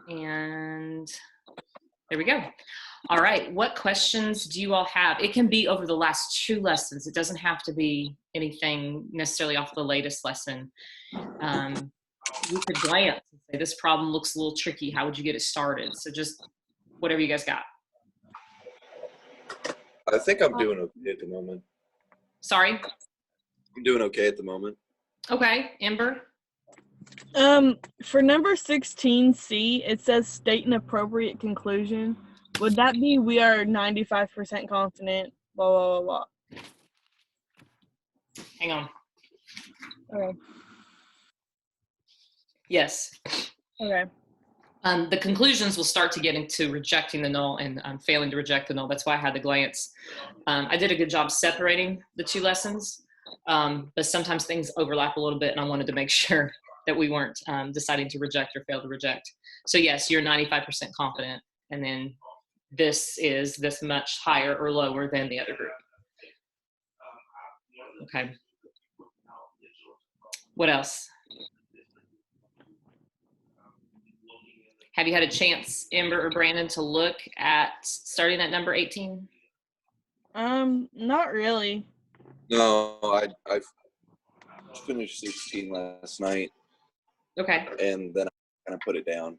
And there we go. All right, what questions do you all have? It can be over the last 2 lessons. It doesn't have to be anything necessarily off the latest lesson. You could glance and say, this problem looks a little tricky. How would you get it started? So just whatever you guys got. I think I'm doing okay at the moment. Sorry? I'm doing okay at the moment. Okay, Ember? For number 16C, it says state an appropriate conclusion. Would that be we are 95% confident, blah, blah, blah, blah? Hang on. Okay. Yes. Okay. The conclusions will start to get into rejecting the null and failing to reject the null. That's why I had the glance. I did a good job separating the 2 lessons, but sometimes things overlap a little bit, and I wanted to make sure that we weren't deciding to reject or fail to reject. So yes, you're 95% confident, and then this is this much higher or lower than the other group. Okay. What else? Have you had a chance, Ember or Brandon, to look at starting at number 18? Not really. No, I finished 16 last night. Okay. And then I kind of put it down.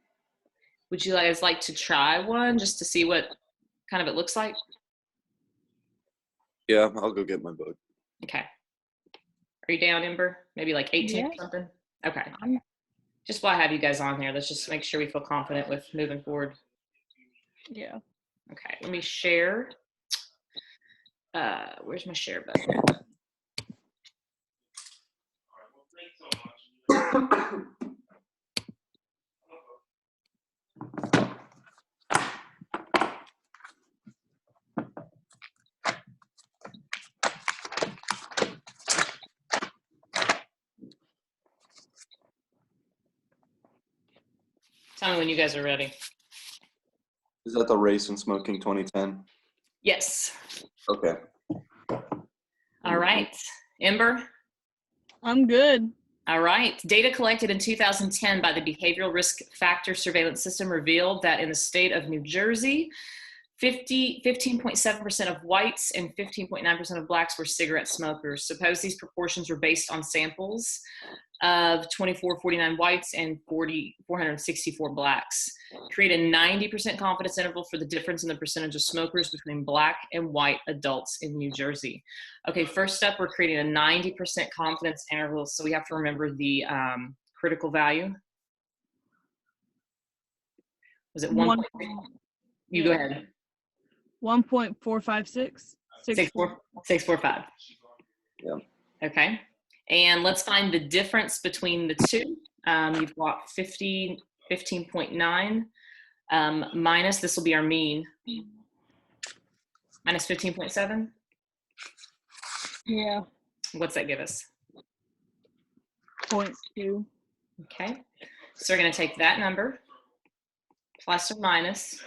Would you guys like to try one just to see what kind of it looks like? Yeah, I'll go get my book. Okay. Are you down, Ember? Maybe like 18 or Yeah. something? Okay. Just while I have you guys on here, let's just make sure we feel confident with moving forward. Yeah. Okay, let me share. Where's my share button? Tell me when you guys are ready. Is that the Race and Smoking 2010? Yes. Okay. All right. Ember? I'm good. All right. Data collected in 2010 by the Behavioral Risk Factor Surveillance System revealed that in the state of New Jersey, 15.7% of whites and 15.9% of blacks were cigarette smokers. Suppose these proportions were based on samples of 2449 whites and 464 blacks. Create a 90% confidence interval for the difference in the percentage of smokers between black and white adults in New Jersey. Okay, first up, we're creating a 90% confidence interval, so we have to remember the critical value. Was it 1? You go ahead. 1.456. 645. Yeah. Okay. And let's find the difference between the two. You've got 15.9 minus, this will be our mean, minus 15.7. Yeah. What's that give us? 0.2. Okay. So we're going to take that number, plus or minus,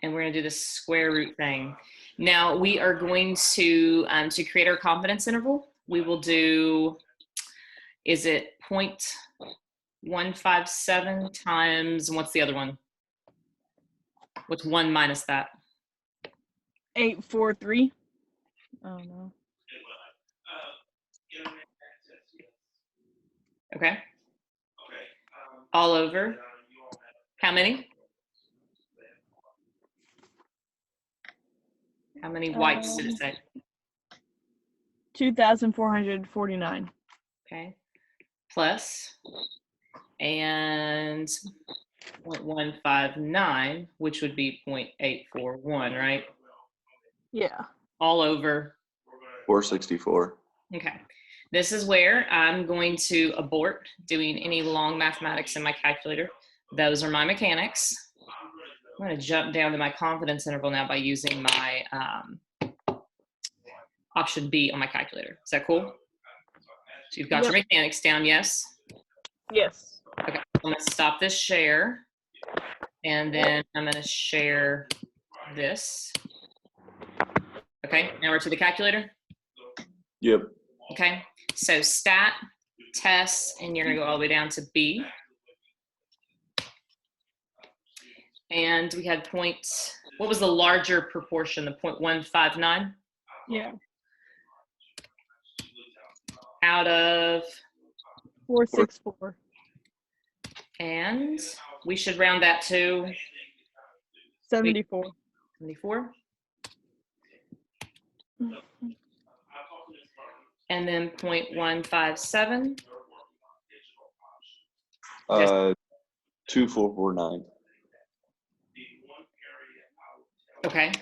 and we're going to do the square root thing. Now we are going to create our confidence interval, we will do, is it 0.157 times, what's the other one? What's 1 minus that? 843. Oh no. Okay. All over. How many? How many whites did it say? 2,449. Okay. Plus, and 0.159, which would be 0.841, right? Yeah. All over 464. Okay. This is where I'm going to abort doing any long mathematics in my calculator. Those are my mechanics. I'm going to jump down to my confidence interval now by using my option B on my calculator. Is that cool? So you've got your mechanics down, yes? Yes. Okay, I'm going to stop this share, and then I'm going to share this. Okay, now we're to the calculator? Yep. Okay, so stat, test, and you're going to go all the way down to B. And we had what was the larger proportion, the 0.159 Yeah. out of, 464. and we should round that to 74. 74. And then 0.157. 2449. Okay.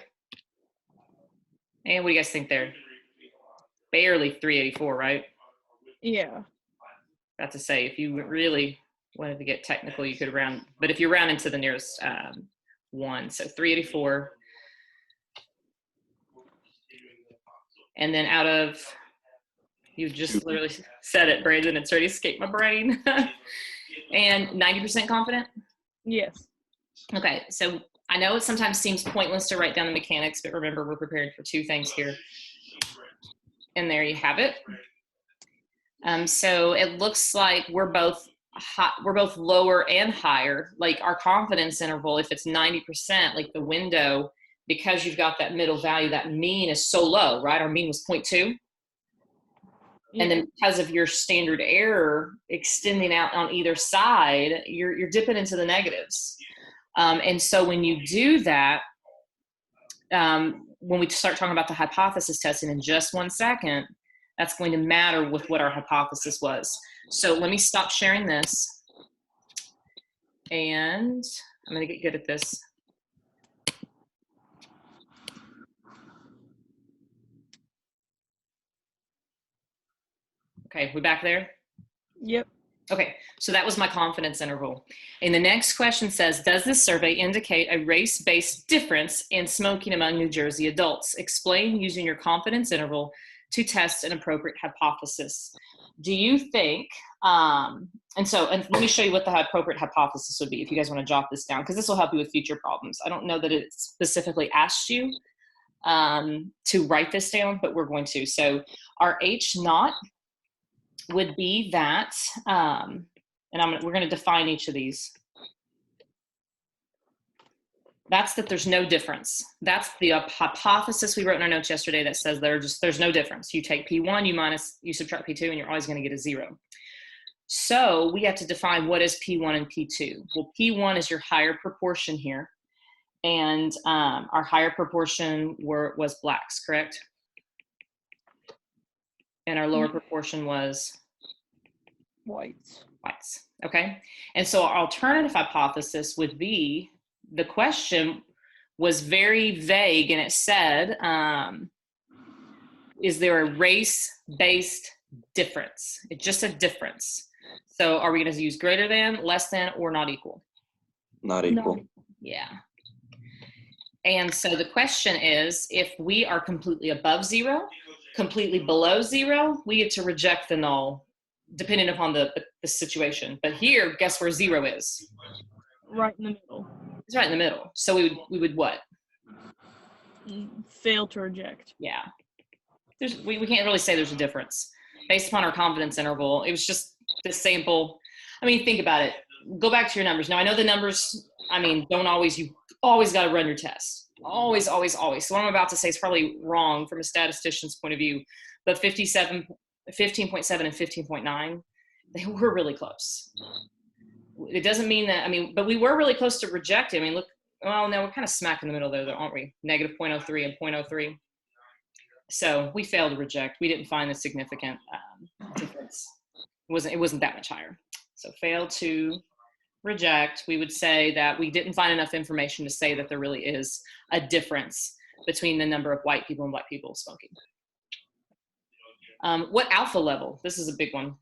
And what do you guys think there? Barely 384, right? Yeah. About to say, if you really wanted to get technical, you could round, but if you round into the nearest one, so 384. And then out of, you just literally said it, Brandon, it's already escaped my brain. And 90% confident? Yes. Okay, so I know it sometimes seems pointless to write down the mechanics, but remember, we're preparing for two things here. And there you have it. So it looks like we're both lower and higher. Like our confidence interval, if it's 90%, like the window, because you've got that middle value, that mean is so low, right? Our mean was 0.2. Yeah. And then because of your standard error extending out on either side, you're dipping into the negatives. And so when you do that, when we start talking about the hypothesis testing in just 1 second, that's going to matter with what our hypothesis was. So let me stop sharing this. And I'm going to get good at this. Okay, we back there? Yep. Okay, so that was my confidence interval. And the next question says, does this survey indicate a race-based difference in smoking among New Jersey adults? Explain using your confidence interval to test an appropriate hypothesis. Do you think, and let me show you what the appropriate hypothesis would be if you guys want to jot this down, because this will help you with future problems. I don't know that it specifically asked you to write this down, but we're going to. So our H naught would be that, and we're going to define each of these. That's that there's no difference. That's the hypothesis we wrote in our notes yesterday that says there's no difference. You take P1, you subtract P2, and you're always going to get a 0. So we have to define what is P1 and P2. Well, P1 is your higher proportion here, and our higher proportion was blacks, correct? And our lower proportion was Whites. whites. Okay. And so our alternative hypothesis would be, the question was very vague, and it said, is there a race-based difference? It's just a difference. So are we going to use greater than, less than, or not equal? Not equal. No. Yeah. And so the question is, if we are completely above 0, completely below 0, we get to reject the null, depending upon the situation. But here, guess where 0 is? Right in the middle. It's right in the middle. So we would what? Fail to reject. Yeah. We can't really say there's a difference. Based upon our confidence interval, it was just this sample. I mean, think about it. Go back to your numbers. Now, I know the numbers, you always got to run your test. Always, always, always. So what I'm about to say is probably wrong from a statistician's point of view, but 15.7 and 15.9, they were really close. It doesn't mean that, but we were really close to rejecting. Look, well, no, we're kind of smack in the middle there, aren't we? Negative 0.03 and 0.03. So we failed to reject. We didn't find a significant difference. It wasn't that much higher. So failed to reject. We would say that we didn't find enough information to say that there really is a difference between the number of white people and black people smoking. What alpha level? This is a big one.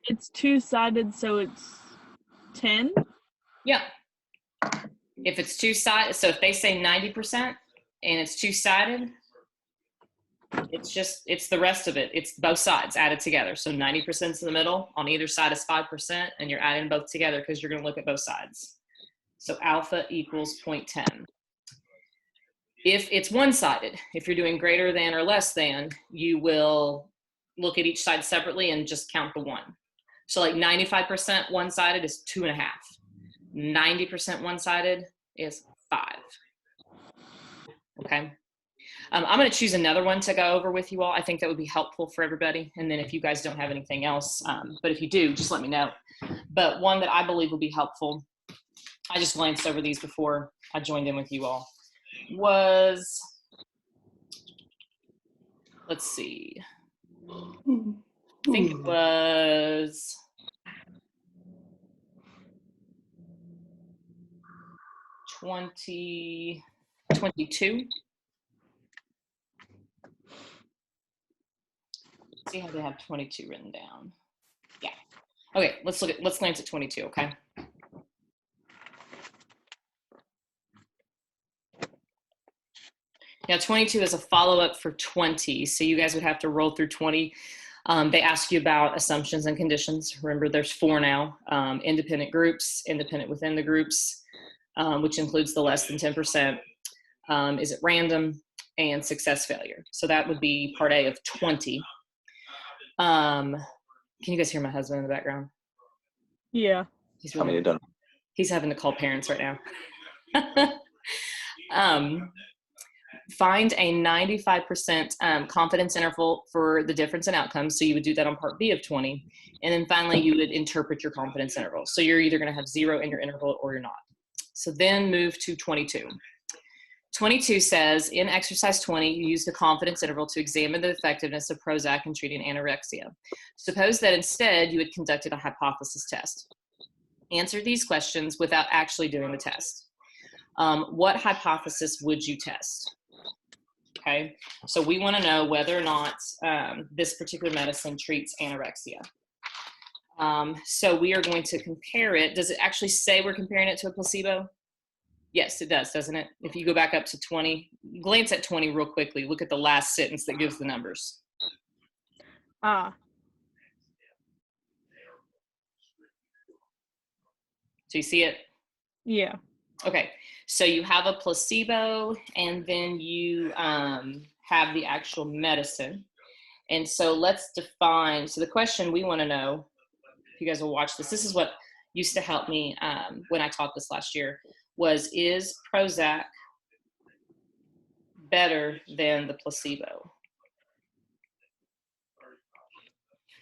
It's two-sided, so it's 10. Yeah. If it's two-sided, so if they say 90% and it's two-sided, it's the rest of it. It's both sides added together. So 90% is in the middle. On either side is 5%, and you're adding both together because you're going to look at both sides. So alpha equals 0.10. If it's one-sided, if you're doing greater than or less than, you will look at each side separately and just count the 1. So like 95% one-sided is 2.5. 90% one-sided is 5. Okay. I'm going to choose another one to go over with you all. I think that would be helpful for everybody. And then if you guys don't have anything else, but if you do, just let me know. But one that I believe will be helpful, I just glanced over these before I joined in with you all, was, let's see, I think it was (2022). See how they have 22 written down. Yeah. Okay, let's glance at 22, okay? Now 22 is a follow-up for 20, so you guys would have to roll through 20. They ask you about assumptions and conditions. Remember, there's 4 now. Independent groups, independent within the groups, which includes the less than 10%. Is it random? And success failure. So that would be part A of 20. Can you guys hear my husband in the background? Yeah. He's having to call parents right now. Find a 95% confidence interval for the difference in outcomes. So you would do that on part B of 20. And then finally, you would interpret your confidence interval. So you're either going to have 0 in your interval or you're not. So then move to 22. 22 says, in exercise 20, you use the confidence interval to examine the effectiveness of Prozac in treating anorexia. Suppose that instead you had conducted a hypothesis test. Answer these questions without actually doing the test. What hypothesis would you test? Okay, so we want to know whether or not this particular medicine treats anorexia. So we are going to compare it. Does it actually say we're comparing it to a placebo? Yes, it does, doesn't it? If you go back up to 20, glance at 20 real quickly. Look at the last sentence that gives the numbers. Ah. So you see it? Yeah. Okay, so you have a placebo and then you have the actual medicine. And so let's define, so the question we want to know, if you guys will watch this is what used to help me when I taught this last year, was, is Prozac better than the placebo?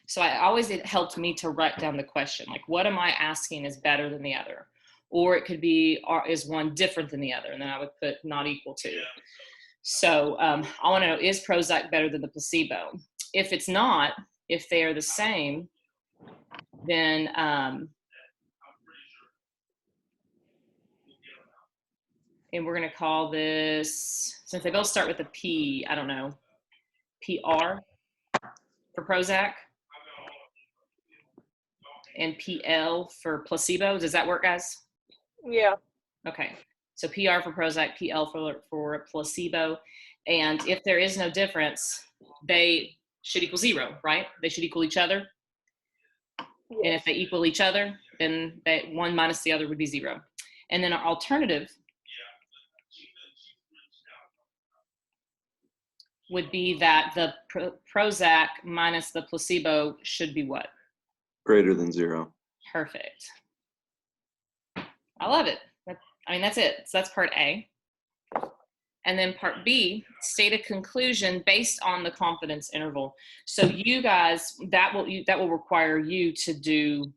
So it helped me to write down the question, like, what am I asking is better than the other? Or it could be, is one different than the other? And then I would put not equal to. So I want to know, is Prozac better than the placebo? If it's not, if they are the same, then and we're going to call this, since they both start with a P, I don't know, PR for Prozac and PL for placebo. Does that work, guys? Yeah. Okay. So PR for Prozac, PL for placebo. And if there is no difference, they should equal 0, right? They should equal each other. Yes. And if they equal each other, then one minus the other would be 0. And then our alternative would be that the Prozac minus the placebo should be what? Greater than 0. Perfect. I love it. That's it. So that's part A. And then part B, state a conclusion based on the confidence interval. So you guys, that will require you to do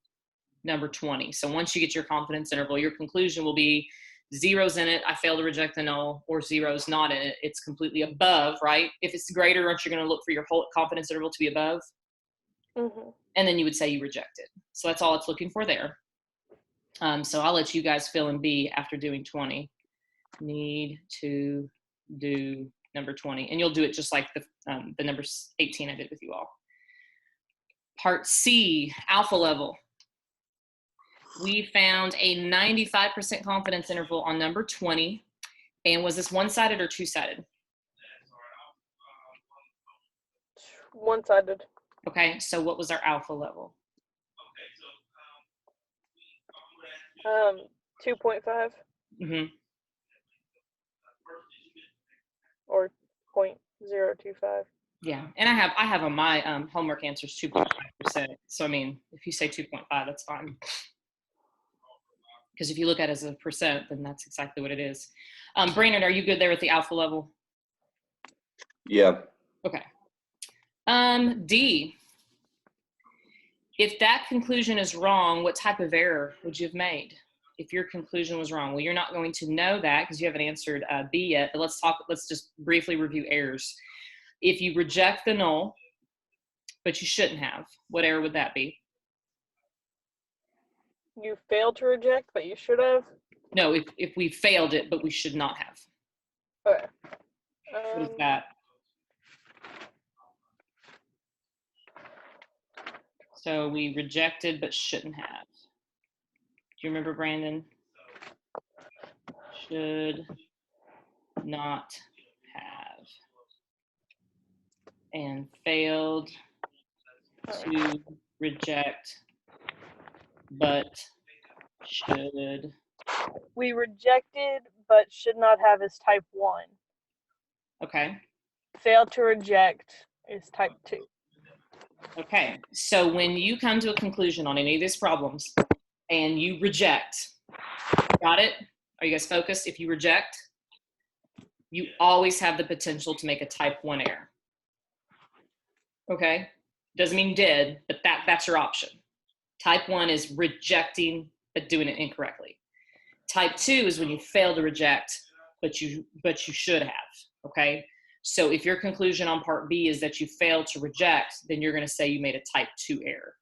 number 20. So once you get your confidence interval, your conclusion will be 0's in it, I fail to reject the null, or 0's not in it, it's completely above, right? If it's greater, aren't you going to look for your whole confidence interval to be above? Mm-hmm. And then you would say you reject it. So that's all it's looking for there. So I'll let you guys fill in B after doing 20. Need to do number 20. And you'll do it just like the number 18 I did with you all. Part C, alpha level. We found a 95% confidence interval on number 20. And was this one-sided or two-sided? One-sided. Okay, so what was our alpha level? 2.5. Mm-hmm. Or 0.025. Yeah, and I have on my homework answers 2.5%. So I mean, if you say 2.5, that's fine. Because if you look at it as a percent, then that's exactly what it is. Brandon, are you good there with the alpha level? Yeah. Okay. D, if that conclusion is wrong, what type of error would you have made if your conclusion was wrong? Well, you're not going to know that because you haven't answered B yet, but let's just briefly review errors. If you reject the null, but you shouldn't have, what error would that be? You failed to reject, but you should have. No, if we failed it, but we should not have. Okay. What is that? So we rejected but shouldn't have. Do you remember, Brandon? Should not have. And failed to reject but should. We rejected, but should not have is type 1. Okay. Failed to reject is type 2. Okay. So when you come to a conclusion on any of these problems and you reject, got it? Are you guys focused? If you reject, you always have the potential to make a type 1 error. Okay? Doesn't mean you did, but that's your option. Type 1 is rejecting but doing it incorrectly. Type 2 is when you fail to reject, but you should have. Okay? So if your conclusion on part B is that you failed to reject, then you're going to say you made a type 2 error.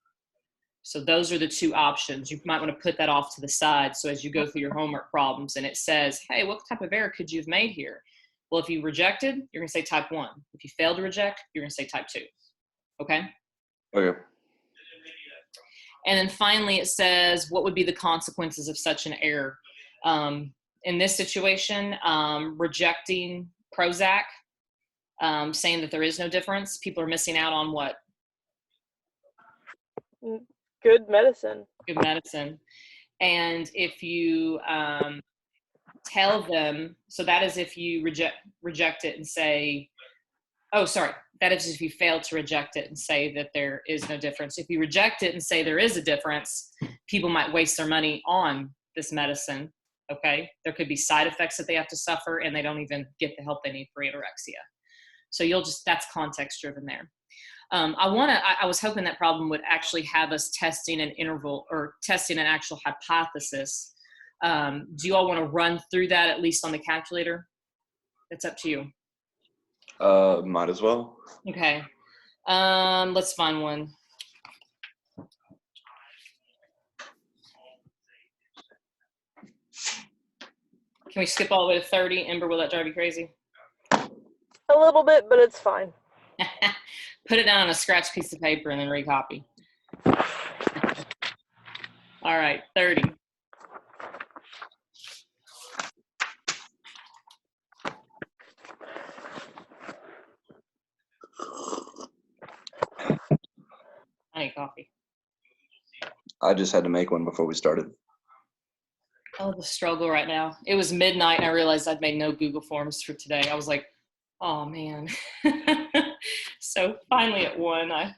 So those are the two options. You might want to put that off to the side. So as you go through your homework problems and it says, hey, what type of error could you have made here? Well, if you rejected, you're going to say type 1. If you failed to reject, you're going to say type 2. Okay? Okay. And then finally, it says, what would be the consequences of such an error? In this situation, rejecting Prozac, saying that there is no difference. People are missing out on what? Good medicine. Good medicine. And if you tell them, so that is if you reject it and say, oh, sorry, that is if you fail to reject it and say that there is no difference. If you reject it and say there is a difference, people might waste their money on this medicine, okay? There could be side effects that they have to suffer and they don't even get the help they need for anorexia. So that's context driven there. I was hoping that problem would actually have us testing an interval or testing an actual hypothesis. Do you all want to run through that at least on the calculator? It's up to you. Might as well. Okay. Let's find one. Can we skip all the way to 30? Ember, will that drive you crazy? A little bit, but it's fine. Put it down on a scratch piece of paper and then recopy. All right, 30. I need coffee. I just had to make one before we started. Oh, the struggle right now. It was midnight and I realized I'd made no Google Forms for today. I was like, oh man. So finally at 1, I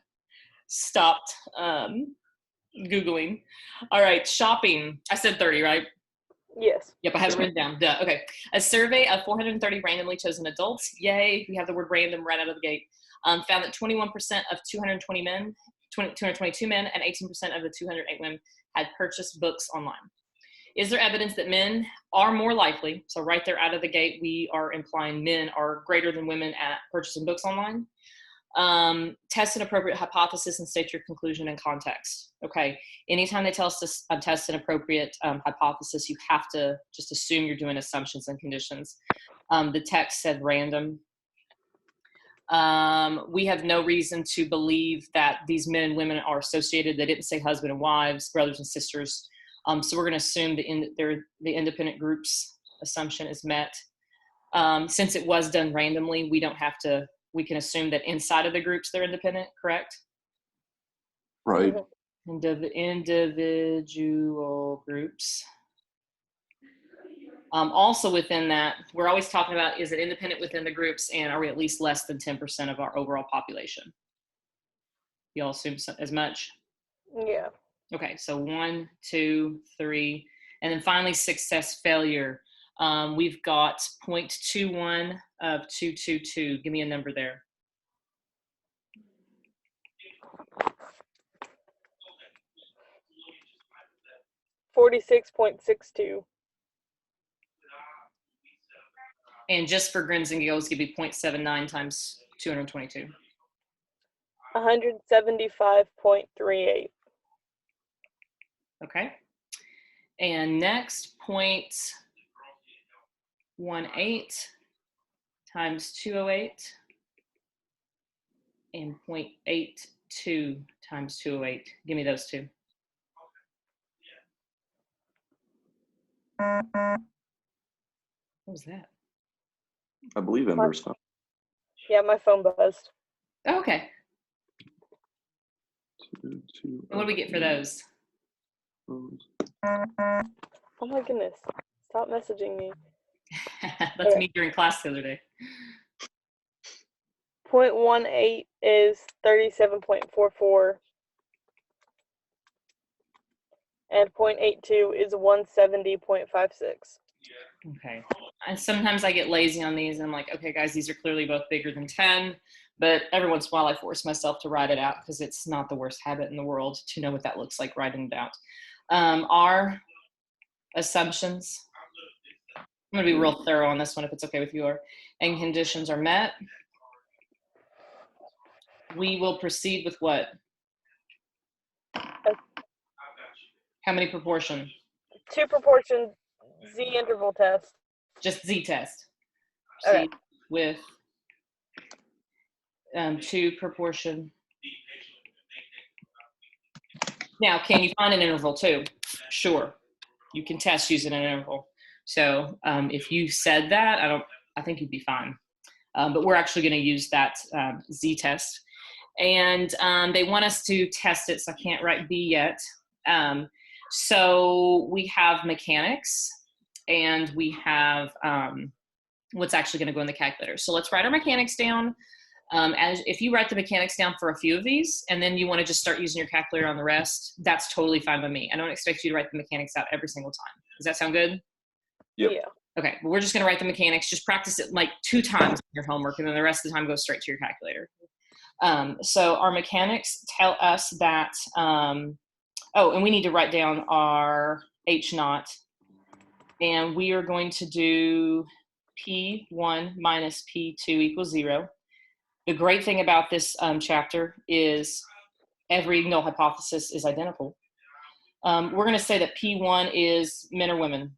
stopped Googling. All right, shopping. I said 30, right? Yes. Yep, I have it written down. Duh. Okay. A survey of 430 randomly chosen adults. Yay, we have the word random right out of the gate. Found that 21% of 222 men and 18% of the 208 women had purchased books online. Is there evidence that men are more likely, so right there out of the gate, we are implying men are greater than women at purchasing books online? Test an appropriate hypothesis and state your conclusion in context. Okay, anytime they tell us to test an appropriate hypothesis, you have to just assume you're doing assumptions and conditions. The text said random. We have no reason to believe that these men and women are associated. They didn't say husband and wives, brothers and sisters. So we're going to assume the independent group's assumption is met. Since it was done randomly, we can assume that inside of the groups they're independent, correct? Right. Individual groups. Also within that, we're always talking about, is it independent within the groups and are we at least less than 10% of our overall population? You all assume as much? Yeah. Okay, so 1, 2, 3, And then finally, success failure. We've got 0.21 of 222. Give me a number there. $46.62. And just for grins and giggles, give me 0.79 times 222. 175.38. Okay. And next, 0.18 times 208 and 0.82 times 208. Give me those two. What was that? I believe Ember's phone. Yeah, my phone buzzed. Oh, okay. 2, 2, And what do we get for those? Oh my goodness. Stop messaging me. That's me during class the other day. 0.18 is 37.44. And 0.82 is 170.56. Okay. And sometimes I get lazy on these and I'm like, okay, guys, these are clearly both bigger than 10. But every once in a while I force myself to write it out because it's not the worst habit in the world to know what that looks like writing it out. Our assumptions, I'm going to be real thorough on this one if it's okay with you, and conditions are met. We will proceed with what? How many proportion? 2 proportion Z interval test. Just Z-test. Okay. Proceed with 2 proportion. Now, can you find an interval too? Sure. You can test using an interval. So if you said that, I think you'd be fine. But we're actually going to use that Z-test. And they want us to test it, so I can't write B yet. So we have mechanics, and we have what's actually going to go in the calculator. So let's write our mechanics down. As if you write the mechanics down for a few of these, and then you want to just start using your calculator on the rest, that's totally fine by me. I don't expect you to write the mechanics out every single time. Does that sound good? Yep. Yeah. Okay, but we're just going to write the mechanics. Just practice it like 2 times in your homework, and then the rest of the time go straight to your calculator. So our mechanics tell us that, and we need to write down our H naught, and we are going to do P1 minus P2 equals 0. The great thing about this chapter is every null hypothesis is identical. We're going to say that P1 is men or women.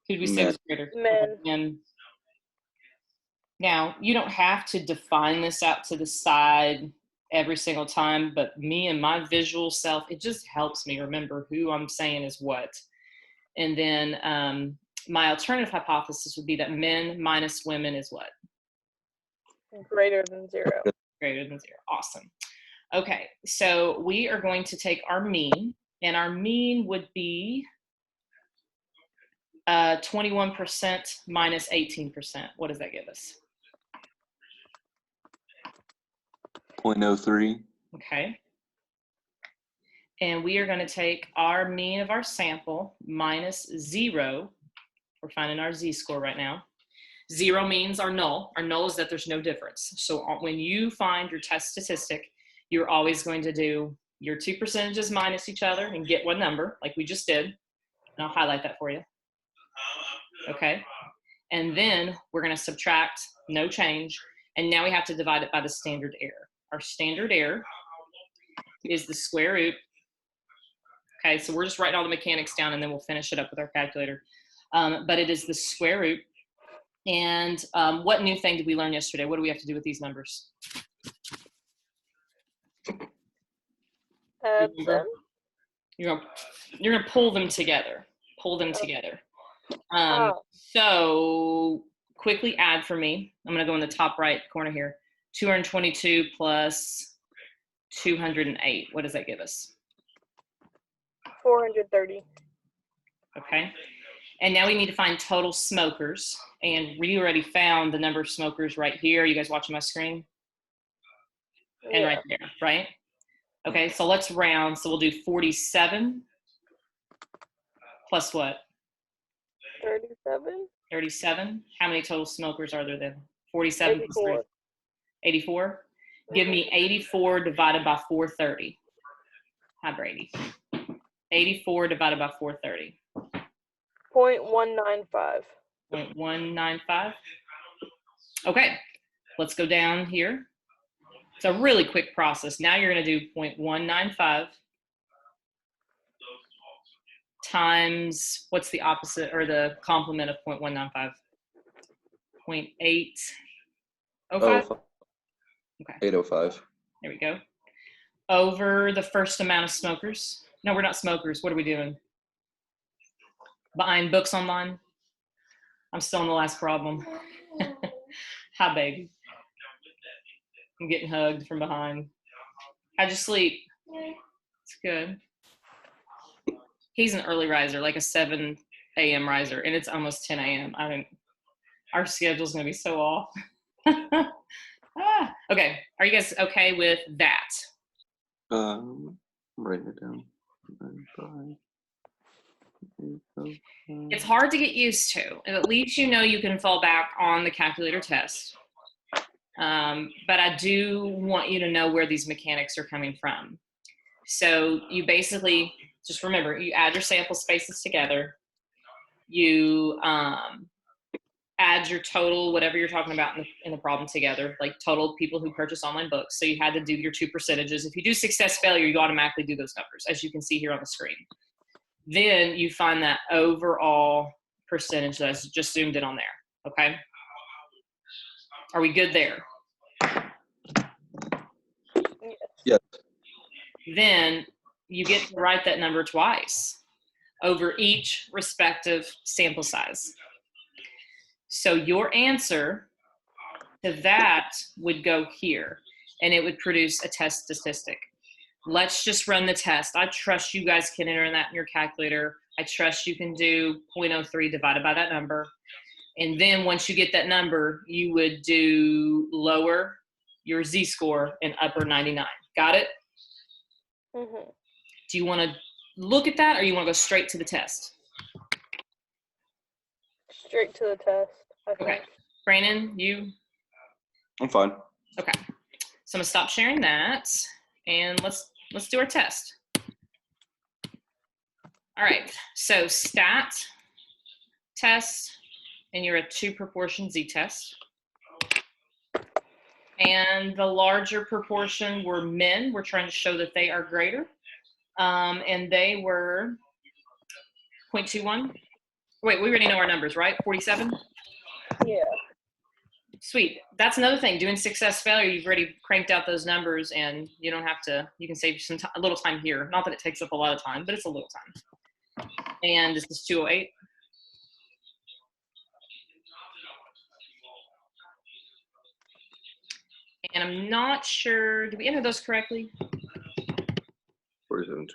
Who did we say was greater? Men. Men. Now, you don't have to define this out to the side every single time, but me and my visual self, it just helps me remember who I'm saying is what. And then my alternative hypothesis would be that men minus women is what? Greater than 0. Greater than 0. Awesome. Okay, so we are going to take our mean, and our mean would be 21% minus 18%. What does that give us? 0.03. Okay. And we are going to take our mean of our sample minus 0. We're finding our z-score right now. 0 means our null. Our null is that there's no difference. So when you find your test statistic, you're always going to do your 2 percentages minus each other and get one number, like we just did. And I'll highlight that for you. Okay. And then we're going to subtract, no change. And now we have to divide it by the standard error. Our standard error is the square root. Okay, so we're just writing all the mechanics down, and then we'll finish it up with our calculator. But it is the square root. And what new thing did we learn yesterday? What do we have to do with these numbers? Add them. You're gonna pull them together. Pull them together. Oh. So quickly add for me. I'm gonna go in the top right corner here. 222 plus 208. What does that give us? 430. Okay. And now we need to find total smokers. And we already found the number of smokers right here. You guys watching my screen? And right there, right? Okay, so let's round. So we'll do 47 Plus what? 37? 37? How many total smokers are there then? 47 plus 3. 84. 84? Give me 84 divided by 430. Hi, Brady. 84 divided by 430. 0.195. 0.195. Okay, let's go down here. It's a really quick process. Now you're going to do 0.195 times, what's the opposite or the complement of 0.195? 0.805? Oh, Okay, 805. there we go. Over the first amount of smokers. No, we're not smokers. What are we doing? Buying books online? I'm still on the last problem. Hi, baby. I'm getting hugged from behind. How'd you sleep? It's good. He's an early riser, like a 7 a.m. riser, and it's almost 10 a.m. Our schedule's gonna be so off. Okay, are you guys okay with that? I'm writing it down. It's hard to get used to. At least you know you can fall back on the calculator test. But I do want you to know where these mechanics are coming from. So you basically, just remember, you add your sample spaces together. You add your total, whatever you're talking about in the problem together, like total people who purchase online books. So you had to do your 2 percentages. If you do success failure, you automatically do those numbers, as you can see here on the screen. Then you find that overall percentage that's just zoomed in on there, okay? Are we good there? Yes. Then you get to write that number twice over each respective sample size. So your answer to that would go here, and it would produce a test statistic. Let's just run the test. I trust you guys can enter that in your calculator. I trust you can do 0.03 divided by that number. And then once you get that number, you would do lower your z-score and upper 99. Got it? Mm-hmm. Do you want to look at that, or you want to go straight to the test? Straight to the test, I think. Okay. Brandon, you? I'm fine. Okay. So I'm going to stop sharing that, and let's do our test. All right. So stat test, and you're a 2 proportion z-test. And the larger proportion were men. We're trying to show that they are greater. And they were 0.21. Wait, we already know our numbers, right? 47? Yeah. Sweet. That's another thing. Doing success failure, you've already cranked out those numbers, and you don't have to, you can save a little time here. Not that it takes up a lot of time, but it's a little time. And this is 208. And I'm not sure, did we enter those correctly? 47,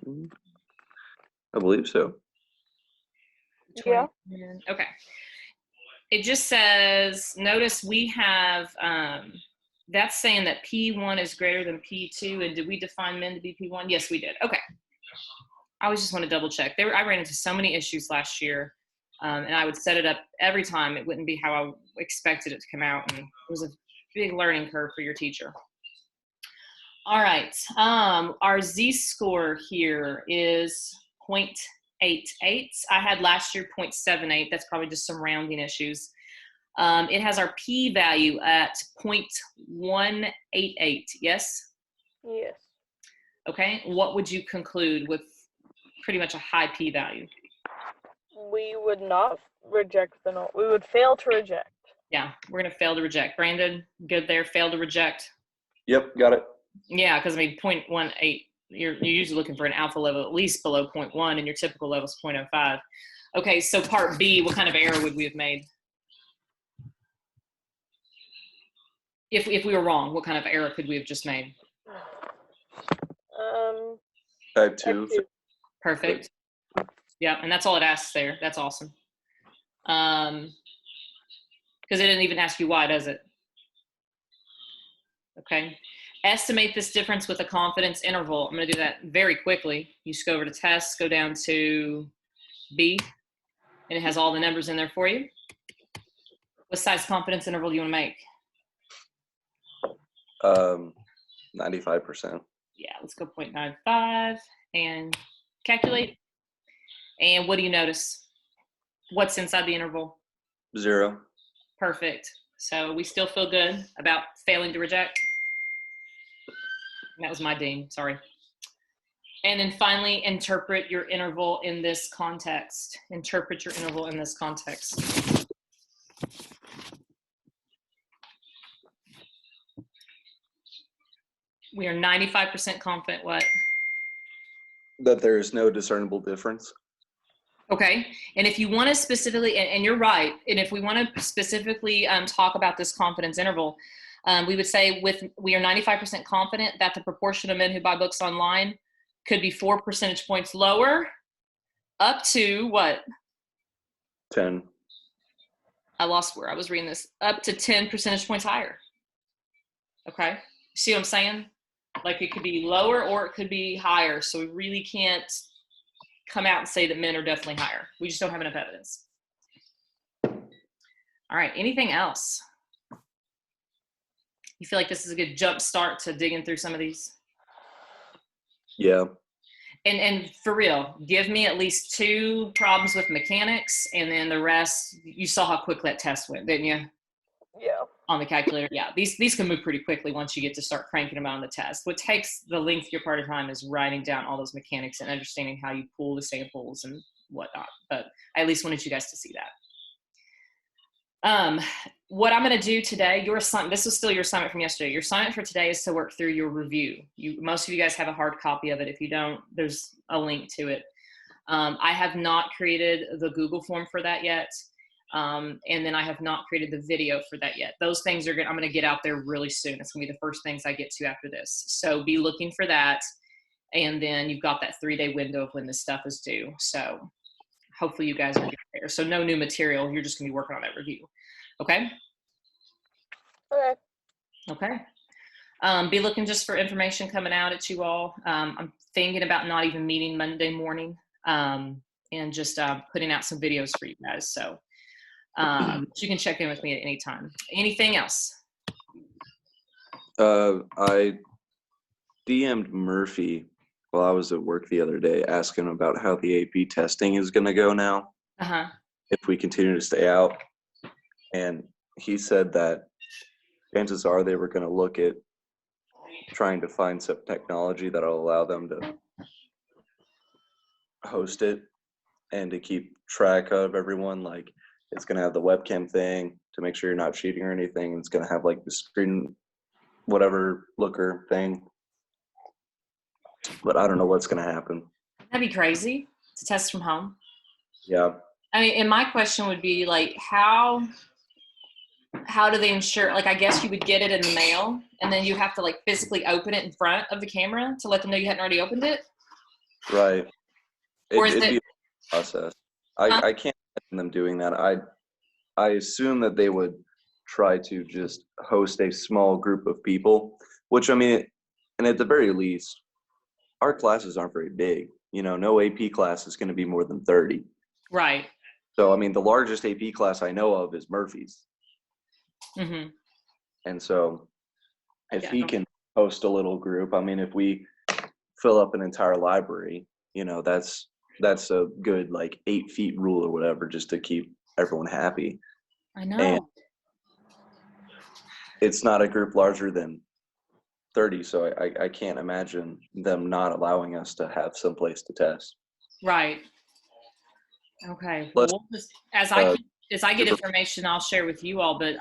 222. I believe so. Yeah. Okay. It just says, notice we have, that's saying that P1 is greater than P2. And did we define men to be P1? Yes, we did. Okay. I always just want to double check. I ran into so many issues last year, and I would set it up every time. It wouldn't be how I expected it to come out. And it was a big learning curve for your teacher. All right. Our Z-score here is 0.88. I had last year 0.78. That's probably just some rounding issues. It has our p-value at 0.188. Yes? Yes. Okay. What would you conclude with pretty much a high p-value? We would not reject the null. We would fail to reject. Yeah, we're going to fail to reject. Brandon, good there. Fail to reject. Yep, got it. Yeah, because I mean, 0.18. You're usually looking for an alpha level at least below 0.1, and your typical level is 0.05. Okay, so part B, what kind of error would we have made? If we were wrong, what kind of error could we have just made? Type 2. Perfect. Yeah, and that's all it asks there. That's awesome. Because it didn't even ask you why, does it? Okay. Estimate this difference with a confidence interval. I'm going to do that very quickly. You just go over to tests, go down to B, and it has all the numbers in there for you. What size confidence interval do you want to make? 95%. Yeah, let's go 0.95 and calculate. And what do you notice? What's inside the interval? 0. Perfect. So we still feel good about failing to reject. That was my dean, sorry. And then finally, interpret your interval in this context. Interpret your interval in this context. We are 95% confident what? That there is no discernible difference. Okay, and if you want to specifically, and you're right, and if we want to specifically talk about this confidence interval, we would say we are 95% confident that the proportion of men who buy books online could be 4 percentage points lower, up to what? 10. I lost where I was reading this. Up to 10 percentage points higher. Okay, see what I'm saying? Like it could be lower or it could be higher. So we really can't come out and say that men are definitely higher. We just don't have enough evidence. All right, anything else? You feel like this is a good jump start to digging through some of these? Yeah. And for real, give me at least 2 problems with mechanics, and then the rest, you saw how quick that test went, didn't you? Yeah. On the calculator. Yeah, these can move pretty quickly once you get to start cranking them out on the test. What takes the lengthier part of time is writing down all those mechanics and understanding how you pull the samples and whatnot. But I at least wanted you guys to see that. What I'm going to do today, your assignment, this was still your assignment from yesterday. Your assignment for today is to work through your review. Most of you guys have a hard copy of it. If you don't, there's a link to it. I have not created the Google form for that yet. And then I have not created the video for that yet. Those things I'm going to get out there really soon. It's going to be the first things I get to after this. So be looking for that. And then you've got that 3-day window of when this stuff is due. So hopefully you guys are there. So no new material. You're just going to be working on that review. Okay? Okay. Okay. Be looking just for information coming out at you all. I'm thinking about not even meeting Monday morning and just putting out some videos for you guys. So you can check in with me at any time. Anything else? I DM'd Murphy while I was at work the other day asking about how the AP testing is going to go now if we continue to stay out. And he said that chances are they were going to look at trying to find some technology that'll allow them to host it and to keep track of everyone. Like it's going to have the webcam thing to make sure you're not cheating or anything. It's going to have like the screen, whatever looker thing. But I don't know what's going to happen. That'd be crazy to test from home. Yeah. I mean, and my question would be like, how do they ensure, like, I guess you would get it in the mail and then you have to like physically open it in front of the camera to let them know you hadn't already opened it? Right. Or is It'd it be a process. I can't imagine them doing that. I assume that they would try to just host a small group of people, which I mean, and at the very least, our classes aren't very big. You know, no AP class is going to be more than 30. right? So, I mean, the largest AP class I know of is Murphy's. Mm-hmm. And so if Yeah, he can host a little group, I mean, if we fill up an entire library, you know, that's a good like 8 feet rule or whatever, just to keep everyone happy. I know. And it's not a group larger than 30, so I can't imagine them not allowing us to have some place to test. Right. Okay. Plus, Well, we'll just, as I get information, I'll share with you all. But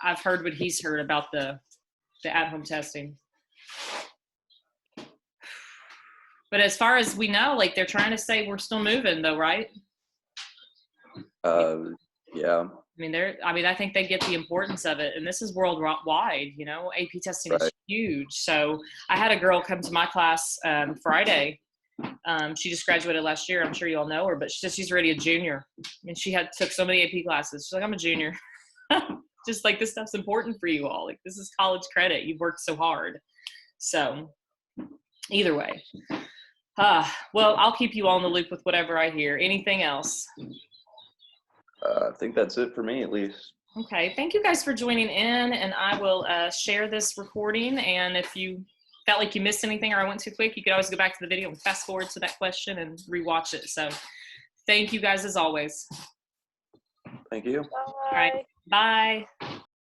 I've heard what he's heard about the at-home testing. But as far as we know, like they're trying to say we're still moving, though, right? Yeah. I mean, I think they get the importance of it, and this is worldwide. You know, AP testing is huge. So I had a girl come to my class Friday. She just graduated last year. I'm sure you all know her, but she says she's already a junior, and she took so many AP classes. She's like, I'm a junior. Just like this stuff's important for you all. Like this is college credit. You've worked so hard. So either way. Well, I'll keep you all in the loop with whatever I hear. Anything else? I think that's it for me, at least. Okay. Thank you guys for joining in, and I will share this recording. And if you felt like you missed anything or I went too quick, you could always go back to the video and fast forward to that question and rewatch it. So thank you guys as always. Thank you. Bye. All right. Bye.